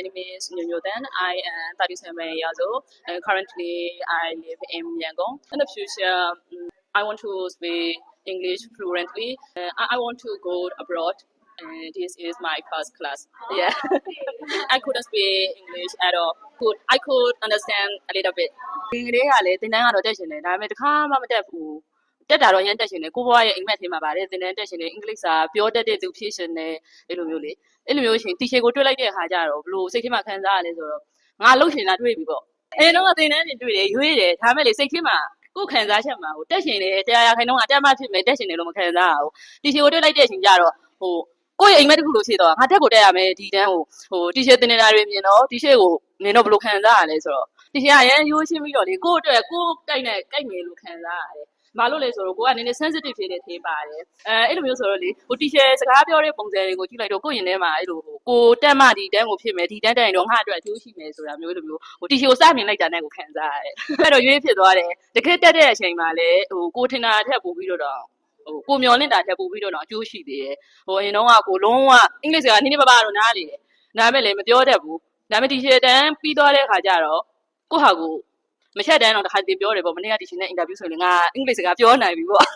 name is Nyonyodan. I am 37 years old. Currently, I live in Yangon. In the future, I want to speak English fluently. I want to go abroad. This is my first class. Yeah, I couldn't speak English at all. I could understand a little bit. ဒီကလေးကလည်းသင်တန်းကတော့တက်ရှင်တယ်ဒါပေမဲ့တစ်ခါမှမတက်ဘူးတက်တာတော့ရမ်းတက်ရှင်တယ်ကိုဘွားရဲ့အိမ်မက်ထဲမှာပါတယ်သင်တန်းတက်ရှင်တယ်အင်္ဂလိပ်စာပြောတတ်တဲ့သူဖြစ်ရှင်တယ်အဲ့လိုမျိုးလေအဲ့လိုမျိုးရှင်တီရှေကိုတွေ့လိုက်တဲ့အခါကျတော့ဘလို့စိတ်ထဲမှာခံစားရလဲဆိုတော့ငါလှုပ်ရှင်လာတွေ့ပြီပေါ့အဲ့တော့သင်တန်းတွေတွေ့တယ်ရွေးတယ်ဒါပေမဲ့လေစိတ်ထဲမှာကိုယ်ခံစားချက်မှာဟိုတက်ရှင်တယ်တရားရခိုင်တော့အတက်မှဖြစ်မယ်တက်ရှင်တယ်လို့မခံစားရဘူးတီရှေကိုတွေ့လိုက်တဲ့အချိန်ကျတော့ဟိုကိုယ့်ရဲ့အိမ်မက်တစ်ခုလို့ဖြစ်တော့ငါတက်ကိုတက်ရမယ်ဒီတန်းဟိုတီရှေတင်နေတာတွေမြင်တော့တီရှေကိုမြင်တော့ဘလို့ခံစားရလဲဆိုတော့တီရှေကရမ်းရိုးရှင်းပြီးတော့လေကိုယ့်အတွက်ကိုယ်တိုက်နဲ့ကြိုက်မယ်လို့ခံစားရတယ်ဘာလို့လဲဆိုတော့ကိုကနည်းနည်း sensitive ဖြစ်နေသေးပါတယ်အဲ့လိုမျိုးဆိုတော့လေဟိုတီရှယ်စကားပြောတဲ့ပုံစံတွေကိုကြည့်လိုက်တော့ကိုယ့်ရင်ထဲမှာအဲ့လိုကိုတက်မှဒီတန်းကိုဖြစ်မယ်ဒီတန်းတက်ရင်တော့ငါ့အတွက်အကျိုးရှိမယ်ဆိုတာမျိုးလိုမျိုးဟိုတီရှယ်ကိုစမြင်လိုက်တာနဲ့ကိုခံစားရတယ်အဲ့တော့ရွေးဖြစ်သွားတယ်တကယ်တက်တဲ့အချိန်မှာလေဟိုကိုထင်တာထက်ပိုပြီးတော့ဟိုကိုမျောလင့်တာထက်ပိုပြီးတော့အကျိုးရှိသေးတယ်ဟိုအရင်တော့ကကိုလုံးဝအင်္ဂလိပ်စကားနည်းနည်းပါးပါးတော့နားလေတယ်ဒါပေမဲ့လည်းမပြောတတ်ဘူးဒါပေမဲ့တီရှယ်တန်းပြီးသွားတဲ့အခါကျတော့ကိုဟာကိုမချက်တန်းတော့တစ်ခါတည်းပြောတယ်ပေါ့မနေ့ကတီရှယ်နဲ့အင်တာဗျူးဆိုရင်ငါအင်္ဂလိပ်စကားပြောနိုင်ပြီပေါ့